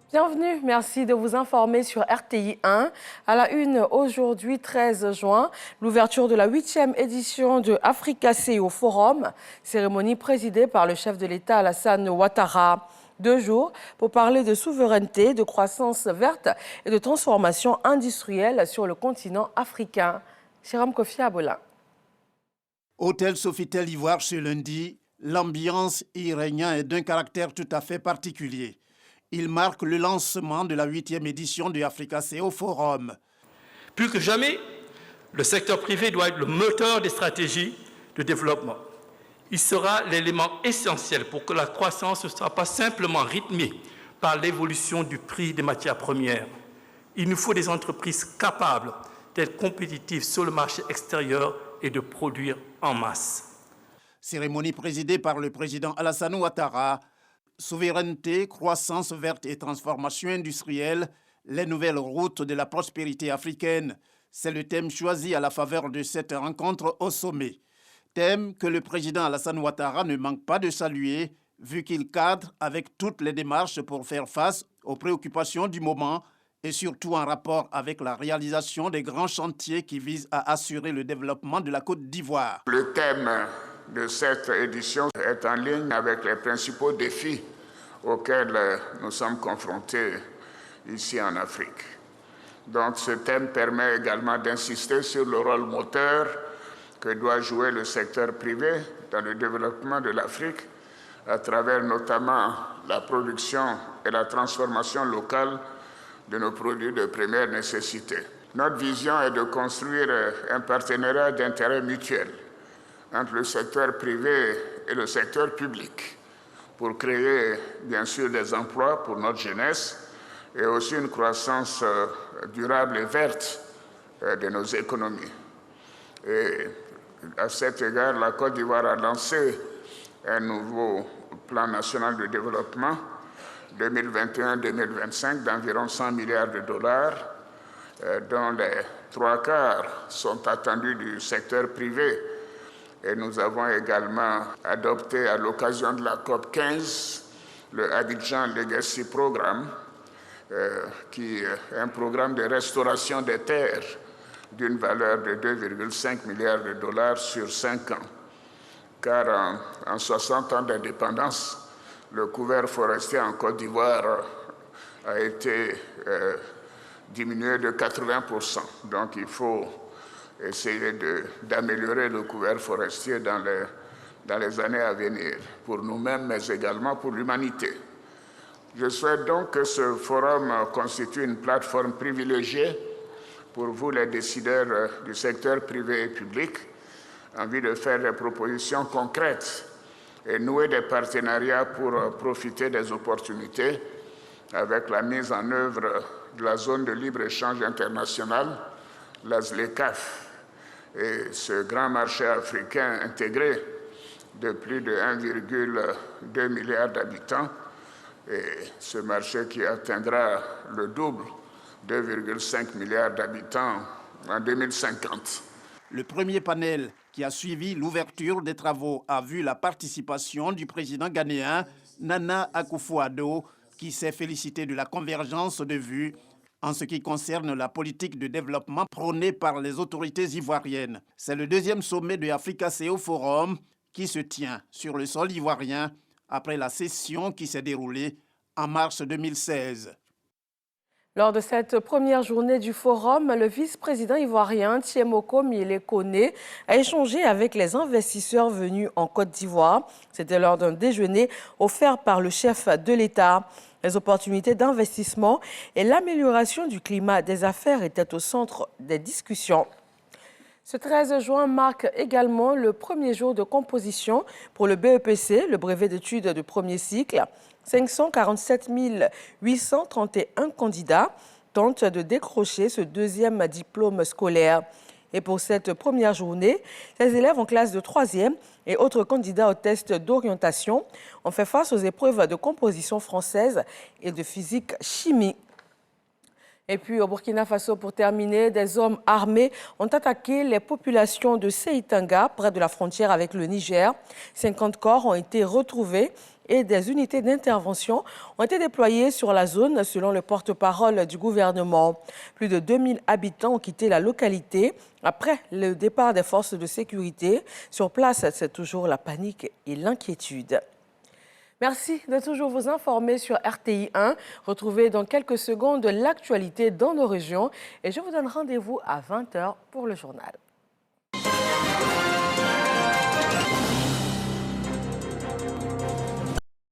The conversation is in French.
Bienvenue, merci de vous informer sur RTI 1. À la une, aujourd'hui 13 juin, l'ouverture de la 8e édition de Africa CEO Forum, cérémonie présidée par le chef de l'État Alassane Ouattara. 2 jours pour parler de souveraineté, de croissance verte et de transformation industrielle sur le continent africain. Chiram Kofi Abola. Hôtel Sofitel Ivoire ce lundi, l'ambiance y régnant est d'un caractère tout à fait particulier. Il marque le lancement de la 8e édition du Africa CEO Forum. Plus que jamais, le secteur privé doit être le moteur des stratégies de développement. Il sera l'élément essentiel pour que la croissance ne soit pas simplement rythmée par l'évolution du prix des matières premières. Il nous faut des entreprises capables d'être compétitives sur le marché extérieur et de produire en masse. Cérémonie présidée par le président Alassane Ouattara. Souveraineté, croissance verte et transformation industrielle, les nouvelles routes de la prospérité africaine. C'est le thème choisi à la faveur de cette rencontre au sommet. Thème que le président Alassane Ouattara ne manque pas de saluer, vu qu'il cadre avec toutes les démarches pour faire face aux préoccupations du moment et surtout en rapport avec la réalisation des grands chantiers qui visent à assurer le développement de la Côte d'Ivoire. Le thème de cette édition est en ligne avec les principaux défis auxquels nous sommes confrontés ici en Afrique. Donc ce thème permet également d'insister sur le rôle moteur que doit jouer le secteur privé dans le développement de l'Afrique à travers notamment la production et la transformation locale de nos produits de première nécessité. Notre vision est de construire un partenariat d'intérêt mutuel entre le secteur privé et le secteur public pour créer bien sûr des emplois pour notre jeunesse et aussi une croissance durable et verte de nos économies. Et à cet égard, la Côte d'Ivoire a lancé un nouveau plan national de développement 2021-2025 d'environ 100 milliards de dollars, dont les 3/4 sont attendus du secteur privé. Et nous avons également adopté à l'occasion de la COP 15 le Abidjan Legacy Programme, qui est un programme de restauration des terres d'une valeur de 2,5 milliards de dollars sur 5 ans. Car en 60 ans d'indépendance, le couvert forestier en Côte d'Ivoire a été diminué de 80%. Donc il faut essayer d'améliorer le couvert forestier dans les années à venir, pour nous-mêmes, mais également pour l'humanité. Je souhaite donc que ce forum constitue une plateforme privilégiée pour vous, les décideurs du secteur privé et public, en vue de faire des propositions concrètes et nouer des partenariats pour profiter des opportunités avec la mise en œuvre de la zone de libre-échange internationale, la ZLECAf, et ce grand marché africain intégré de plus de 1,2 milliard d'habitants, et ce marché qui atteindra le double, 2,5 milliards d'habitants en 2050. Le premier panel qui a suivi l'ouverture des travaux a vu la participation du président ghanéen Nana Akufo-Addo, qui s'est félicité de la convergence de vues en ce qui concerne la politique de développement prônée par les autorités ivoiriennes. C'est le 2e sommet de Africa CEO Forum qui se tient sur le sol ivoirien après la session qui s'est déroulée en mars 2016. Lors de cette première journée du forum, le vice-président ivoirien Thiemoko Miele Kone a échangé avec les investisseurs venus en Côte d'Ivoire. C'était lors d'un déjeuner offert par le chef de l'État. Les opportunités d'investissement et l'amélioration du climat des affaires étaient au centre des discussions. Ce 13 juin marque également le premier jour de composition pour le BEPC, le brevet d'études de premier cycle. 547 831 candidats tentent de décrocher ce 2e diplôme scolaire. Et pour cette première journée, les élèves en classe de 3e et autres candidats au test d'orientation ont fait face aux épreuves de composition française et de physique-chimie. Et puis au Burkina Faso, pour terminer, des hommes armés ont attaqué les populations de Seitanga, près de la frontière avec le Niger. 50 corps ont été retrouvés et des unités d'intervention ont été déployées sur la zone, selon le porte-parole du gouvernement. Plus de 2000 habitants ont quitté la localité après le départ des forces de sécurité. Sur place, c'est toujours la panique et l'inquiétude. Merci de toujours vous informer sur RTI 1. Retrouvez dans quelques secondes l'actualité dans nos régions et je vous donne rendez-vous à 20h pour le journal.